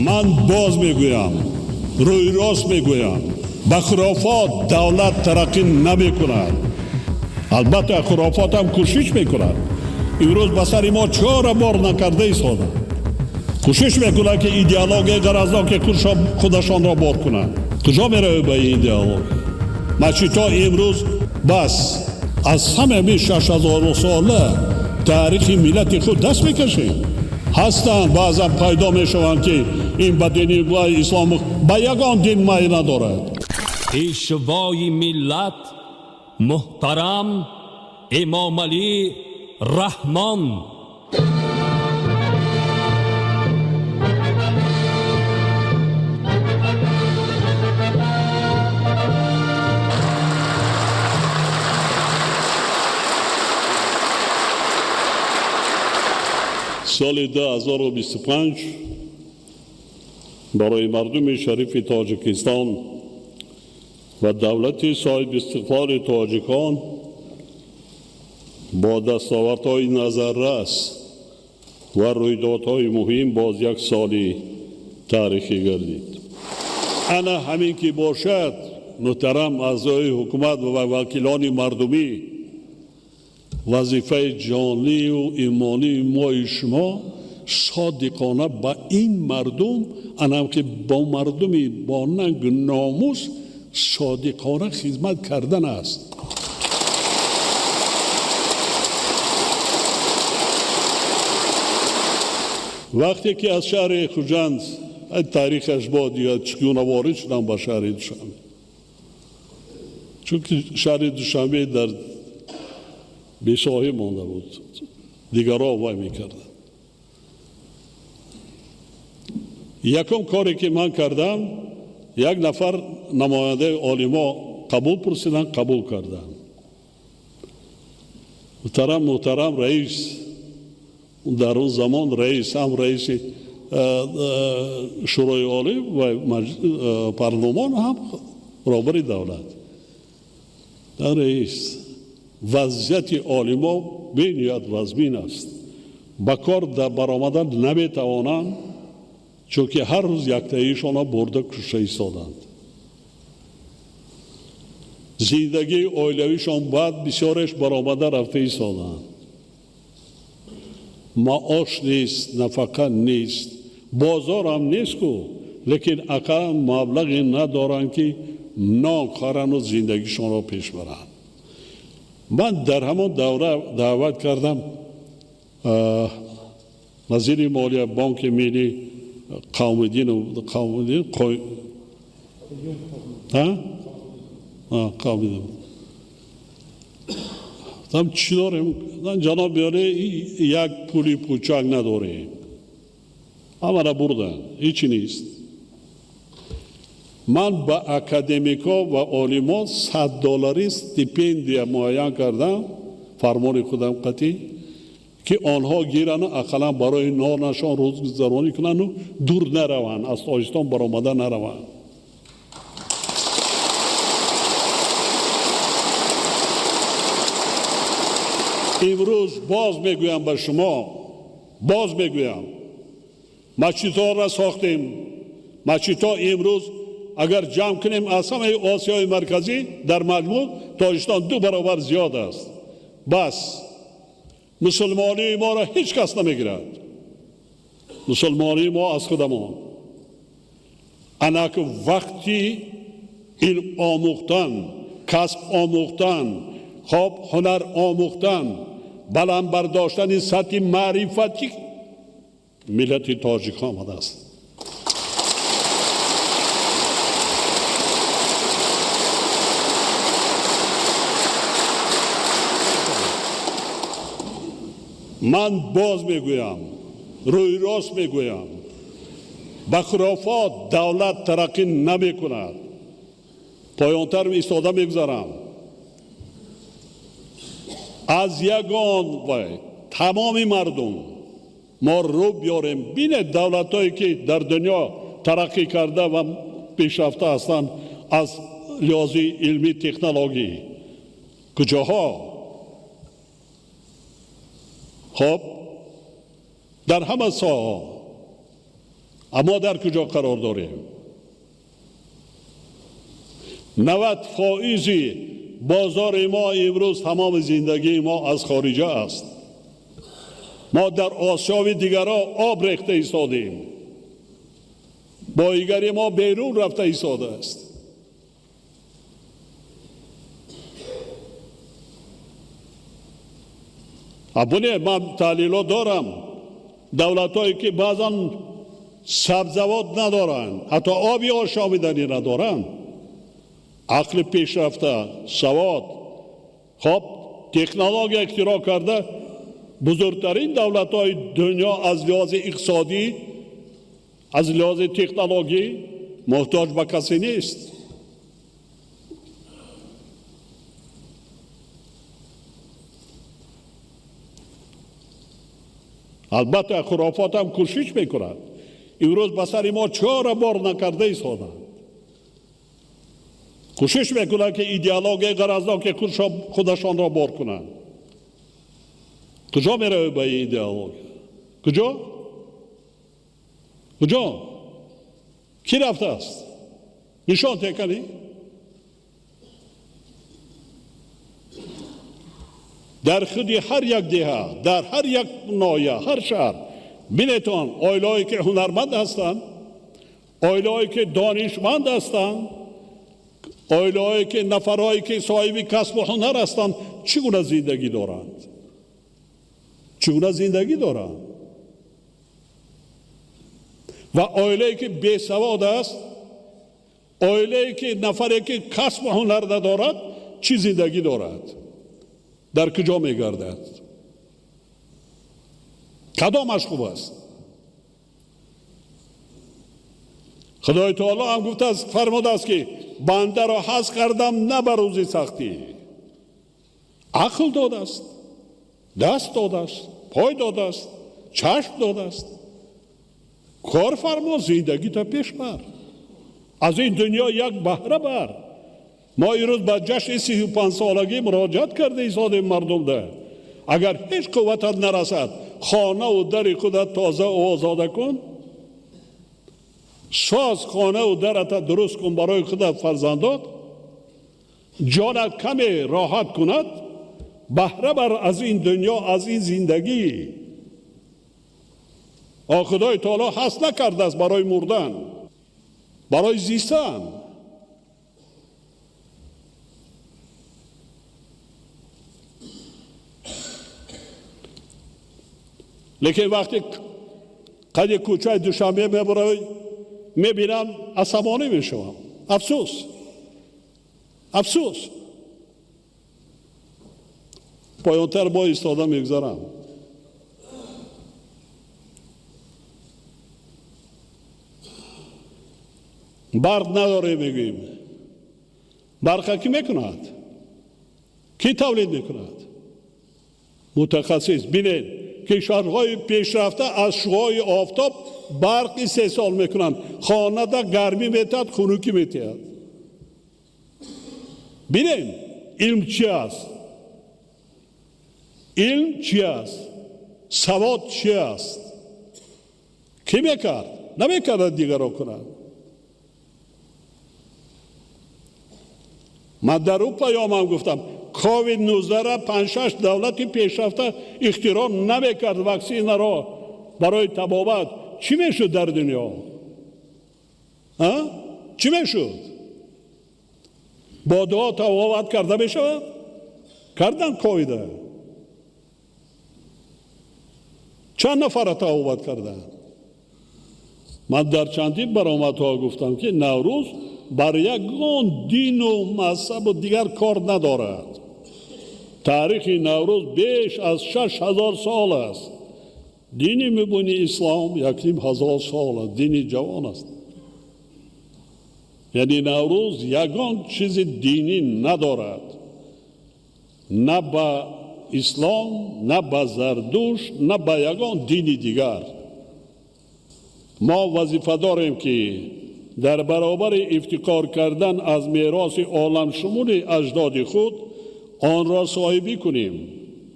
من باز میگویم، روی راست میگویم، با خرافات دولت ترقی نمی کند. البته خرافات هم کوشش میکند. امروز بسر ما 4 بار نکرده ایستاده، کوشش میکنند که ایدئولوژی غرضناک خودشان را بار کنند. کجا میره به این ایدئولوژی؟ مچیتا امروز بس از همه 6000 ساله تاریخ ملت خود دست میکشیم. هستند بعضا پیدا میشوند که این به دین اسلام به یگان دین میل ندارد. پیشوای ملت محترم امام علی رحمان. سال 2025 برای مردم شریف تاجیکستان و دولت صاحب استقلال تاجیکان با دستاوردهای نظررس و رویدادهای مهم باز یک سال تاریخی گردید. انا همین که باشد محترم اعضای حکومت و وکیلان مردمی، وظیفه جانی و ایمانی ما شما صادقانه با این مردم، انم که با مردمی با ننگ ناموس صادقانه خدمت کردن است. وقتی که از شهر خوجند تاریخش بود یا چگونه وارد شدم به شهر دوشنبه، چون که شهر دوشنبه در بی‌ساحه مانده بود، دیگرها وای میکردن. یکم کاری که من کردم، یک نفر نماینده عالما قبول پرسیدن، قبول کردن. محترم رئیس، در اون زمان رئیس هم رئیس شورای عالی و پارلمان هم رهبر دولت، در رئیس وضعیت عالما بینیاد وزمین است. با کار در برآمدن نمیتوانند، چون که هر روز یک تاییشان برده کشته ایستادند. زندگی عائلویشان بعد بسیارش برآمده رفته ایستادند. معاش نیست، نفقه نیست، بازار هم نیست کو، لیکن اقل مبلغی ندارند که نان خورند و زندگیشان را پیش برند. من در همان دوره دعوت کردم وزیر مالیه بانک ملی قومدین هم چی داریم؟ جناب بیاره یک پولی پوچک نداریم، همه را بردن، هیچی نیست. من با اکادمیکا و عالمان $100 استیپندیا معین کردم، فرمان خودم قطعی، که آنها گیرن اقلا برای نانشان روزگذرانی کنن و دور نروند، از تاجیکستان برآمده نروند. امروز باز میگویم به شما، باز میگویم مسجدها را ساختیم. مسجدها امروز اگر جمع کنیم از همه آسیای مرکزی در مجموع تاجیکستان 2 برابر زیاد است. بس مسلمانی ما را هیچ کس نمیگیرد. مسلمانی ما از خودمان. انک وقتی این آموختن، کسب آموختن، خواب هنر آموختن، بلند برداشتن سطح معرفتی ملت تاجیک آمده است. من باز میگویم، روی راست میگویم، با خرافات دولت ترقی نمی کند. پایانتر ایستاده میگذارم. از یگان و تمام مردم ما رو بیاریم بین دولت هایی که در دنیا ترقی کرده و پیشرفته هستند از لحاظ علمی تکنولوژی. کجاها؟ خب در همه ساحه اما در کجا قرار داریم؟ 90% بازار ما امروز تمام زندگی ما از خارجه است. ما در آسیا و دیگرها آب ریخته ایستادیم، بایگری ما بیرون رفته ایستاده است. ابونه من تحلیلات دارم، دولت هایی که بعضا سبزوات ندارن، حتی آبی آشامیدنی ندارن، عقل پیشرفته، سواد، خب تکنولوژی اختراع کرده، بزرگترین دولت های دنیا از لحاظ اقتصادی، از لحاظ تکنولوژی محتاج به کسی نیست. البته خرافات هم کوشش میکنند. امروز به سر ما 4 بار نکرده ایستادند. کوشش میکنند که ایدئولوژی غرضناک خودشان را بار کنند. کجا میره به این ایدئولوژی؟ کجا؟ کی رفته است؟ نشان تکنی؟ در خود هر یک دهه، در هر یک ناحیه، هر شهر بینتون آیلایی که هنرمند هستند، آیلایی که دانشمند هستند، آیلایی که نفرایی که صاحب کسب و هنر هستند چگونه زندگی دارند؟ و آیلایی که بی سواد است، آیلایی که نفری که کسب و هنر ندارد چی زندگی دارد؟ در کجا میگردد؟ کدامش خوب است؟ خدای تعالی هم گفته است، فرموده است که بنده را حذف کردم نه بر روز سختی. عقل داده است، دست داده است، پای داده است، چشم داده است. کار فرما، زندگی تا پیش بر، از این دنیا یک بهره بر. ما این روز به جشن 35 سالگی مراجعت کرده ایستادیم مردم ده. اگر هیچ قوتت نرسد، خانه و در خودت تازه و آزاده کن، ساز خانه و درت درست کن برای خودت فرزندات، جانت کمی راحت کند، بهره بر از این دنیا، از این زندگی. خدای تعالی هست نکرده است برای مردن، برای زیستن. لیکن وقتی قد کوچه دوشنبه میبینم عصبانی میشوم. افسوس پایانتر با ایستادم میگذارم. برق نداره میگویم. برق کی میکند؟ کی تولید میکند؟ متخصص. بینید کشورهای پیشرفته از شعاع آفتاب برق 3 سال میکنند، خانه دا گرمی میتاد، خنوکی میتاد. بینید علم چی است؟ سواد چی است؟ کی میکرد؟ نمیکرد دیگران کنند. من در اون پیام هم گفتم کووید 19 را 5-6 دولت پیشرفته اختراع نمیکرد واکسن را برای تبابت، چی میشد در دنیا؟ چی میشد؟ با دعا تبابت کرده میشود؟ کردن کووید. چند نفر تبابت کردن؟ من در چندین برآمدها گفتم که نوروز بر یگان دین و مذهب و دیگر کار ندارد. تاریخ نوروز بیش از 6000 سال است. دینی میبینی اسلام 1000 سال است، دینی جوان است. یعنی نوروز یگان چیز دینی ندارد، نه با اسلام، نه با زردوش، نه با یگان دینی دیگر. ما وظیفه داریم که در برابر افتخار کردن از میراث عالم شمول اجداد خود آن را صاحبی کنیم،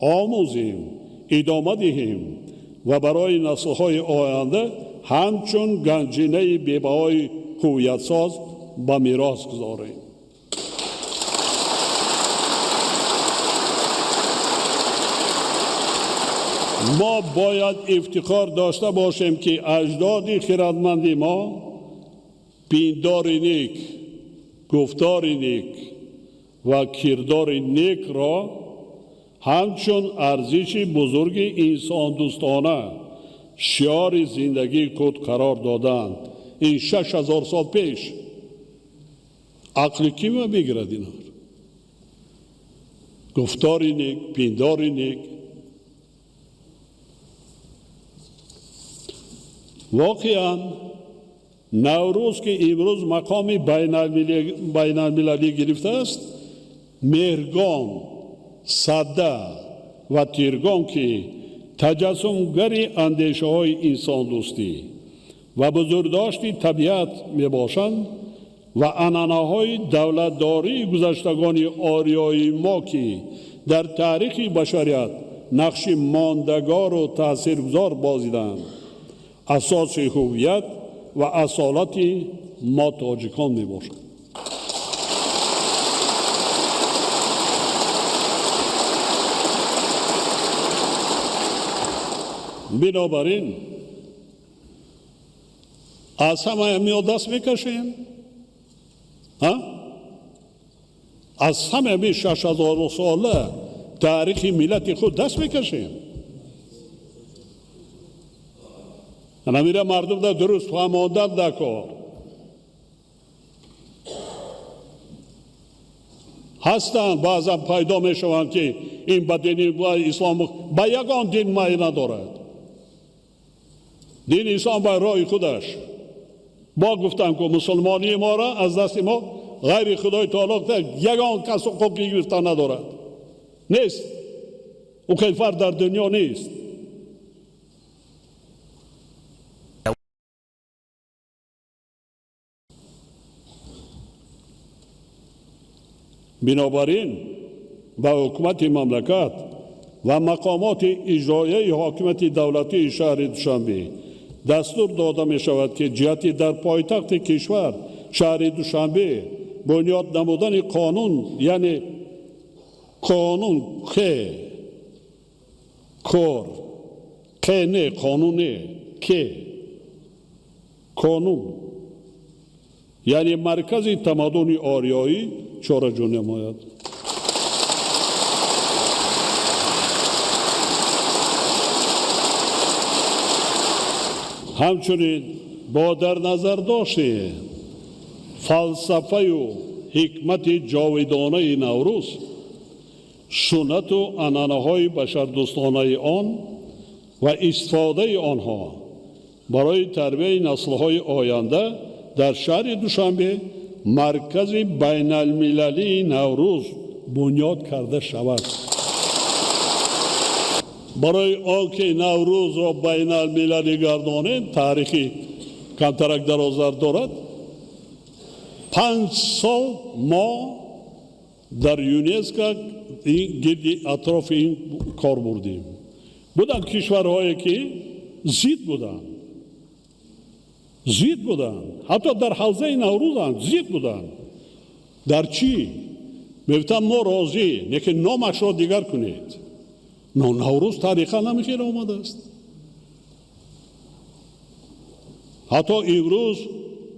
آموزیم، ادامه دهیم و برای نسل‌های آینده همچون گنجینه بی‌بهای هویت‌ساز به میراث گذاریم. ما باید افتخار داشته باشیم که اجداد خردمند ما پیندار نیک، گفتار نیک و کردار نیک را همچون ارزش بزرگ انسان دوستانه شعار زندگی خود قرار دادند. این 6000 سال پیش عقل کی ما بگیرد اینا؟ گفتار نیک، پیندار نیک. واقعا نوروز که امروز مقام بین المللی گرفته است، مهرگان، ساده و تیرگان که تجسمگر اندیشه های انسان دوستی و بزرگداشت طبیعت می باشند و عنعنه های دولتداری گذشتگان آریایی ما که در تاریخ بشریت نقش ماندگار و تاثیرگذار بازیدند، اساس هویت و اصالت ما تاجیکان می باشد. بنابراین از همه امی دست میکشیم، از همه امی 6000 ساله تاریخ ملت خود دست میکشیم. نمیره مردم در درست فهماندن در کار هستند. بعضا پیدا می شوند که این به دین اسلام با یگان دین مایه ندارد. دین اسلام با راه خودش با گفتن که مسلمانی ما را از دست ما غیر خدای تعالی یگان کس حقوقی گرفتن ندارد. نیست، او کیفر در دنیا نیست. بنابراین با حکومت مملکت و مقامات اجرایی حاکمیت دولتی شهر دوشنبه دستور داده می شود که جهت در پایتخت کشور شهر دوشنبه بنیاد نمودن قانون، یعنی قانون قانون یعنی مرکز تمدن آریایی چاره جون نماید. همچنین با در نظر داشته فلسفه و حکمت جاودانه نوروز، سنت و عنعنه های بشردوستانه آن و استفاده آنها برای تربیت نسل های آینده در شهر دوشنبه مرکز بین المللی نوروز بنیاد کرده شود. برای آنکه نوروز را بین المللی گردانیم تاریخی کمترک درازر دارد. 5 سال ما در یونسکو گردی اطراف این کار بردیم. بودن کشورهایی که زید بودن، حتی در حوزه نوروز هم زید بودن. در چی؟ میگفتن ما راضی، لیکن نامش را دیگر کنید. نوروز تاریخا نمیخیر آمده است. حتی امروز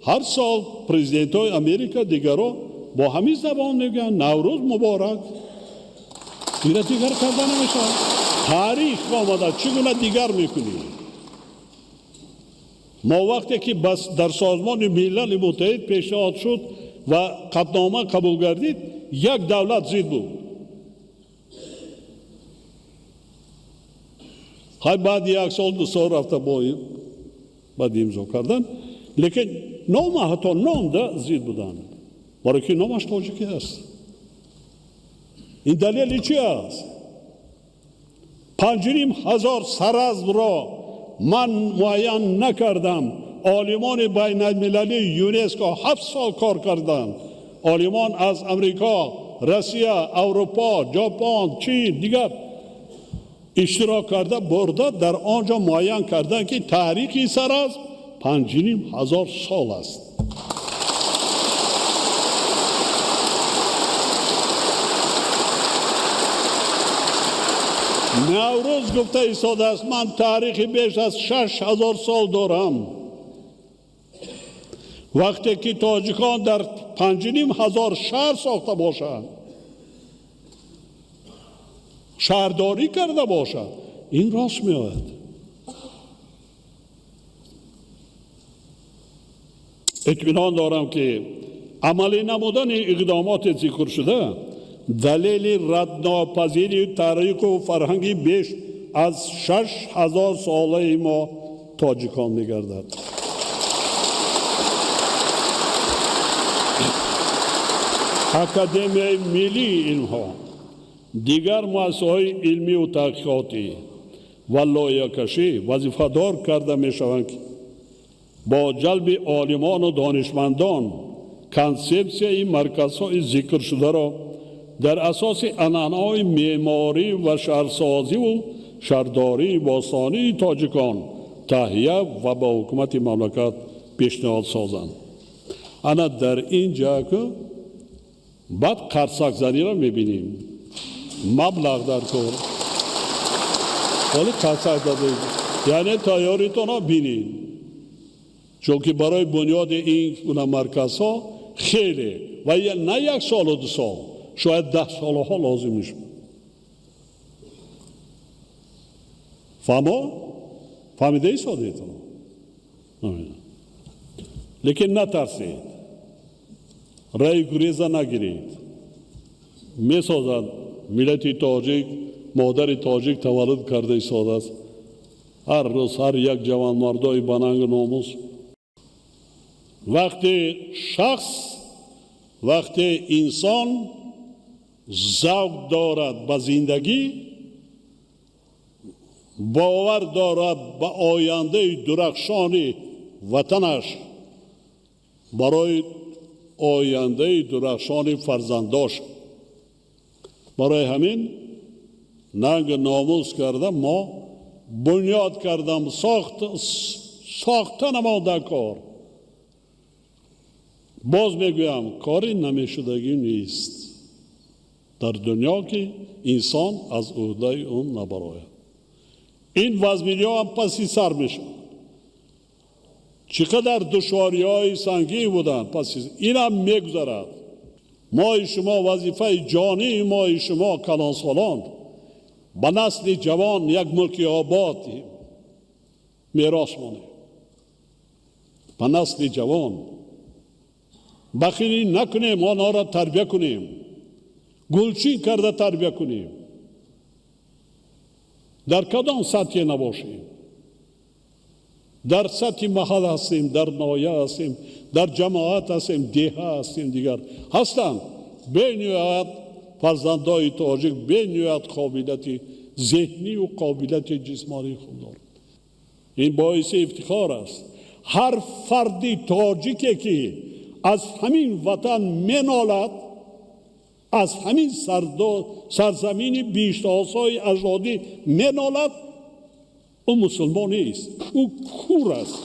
هر سال پرزیدنت های امریکا دیگرها با همین زبان میگن نوروز مبارک. دیگر کردن نمیشه. تاریخ آمده، چگونه دیگر میکنید؟ ما وقتی که در سازمان ملل متحد پیشنهاد شد و قطعنامه قبول گردید، یک دولت زید بود. بعد 1 سال 2 سال رفته بعد امضا کردن، لیکن نام حتی نام ده زید بودن، برای که نامش تاجیکی است. این دلیل چی است؟ 5,500 سرز را من معین نکردم. عالمان بین المللی یونسکو 7 سال کار کردند. عالمان از امریکا، روسیه، اروپا، ژاپن، چین، دیگر اشتراک کرده برده در آنجا معین کردن که تاریخی سر از 5,500 سال است. نوروز گفته ایستاده است من تاریخی بیش از 6,000 سال دارم. وقتی که تاجیکان در 5,500 شهر ساخته باشند، شهرداری کرده باشد، این راست می آید. اطمینان دارم که عملی نمودن اقدامات ذکر شده دلیل ردناپذیری تاریخ و فرهنگی بیش از 6,000 ساله ما تاجیکان می گردد. اکادمی ملی علم‌ها، دیگر مؤسسه‌های علمی و تحقیقاتی و لایحه‌کشی وظیفه‌دار کرده می‌شوند که با جلب عالمان و دانشمندان کنسپسیای مرکزهای ذکر شده را در اساس عنعنه‌های معماری و شهرسازی و شهرداری باستانی تاجیکان تهیه و با حکومت مملکت پیشنهاد سازند. انا در اینجا که بعد قرصک زنی را می‌بینیم، مبلغ در کار، ولی قرصک زنی یعنی تیاریتون را بینید، چون که برای بنیاد این مرکزها خیلی و نه 1 سال و 2 سال، شاید 10 سالها لازم میشه. فهمیده ای سادیتون؟ لیکن نترسید، رای گریزه نگیرید. میسازد ملت تاجیک، مادر تاجیک تولد کرده ایستاده است. هر روز هر یک جوان مردای بننگ ناموس وقتی انسان ذوق دارد به زندگی، باور دارد به آینده درخشان وطنش، برای آینده درخشان فرزنداش، برای همین ننگ ناموس کرده ما بنیاد کردم ساختن ما در کار. باز میگویم کاری نمیشدگی نیست در دنیا که انسان از عهده اون نبراید. این وزمینی ها هم پسی سر میشن، چقدر دشواری های سنگی بودن پسی این هم میگذرد. ما شما وظیفه جانی ما شما کلانسالان به نسل جوان یک ملک آباد میراث مانه. به نسل جوان بخیلی نکنیم، آنها را تربیه کنیم، گلچین کرده تربیه کنیم. در کدام سطح نباشیم، در سطح محل هستیم، در نایه هستیم، در جماعت هستیم، دیه هستیم، دیگر هستند. به نهایت فرزندای تاجیک به نهایت قابلیت ذهنی و قابلیت جسمانی خود دارد. این باعث افتخار است. هر فردی تاجیکی که از همین وطن منالد، از همین سرزمین بیشتاسای اجدادی منالد، او مسلمان نیست، او کور است.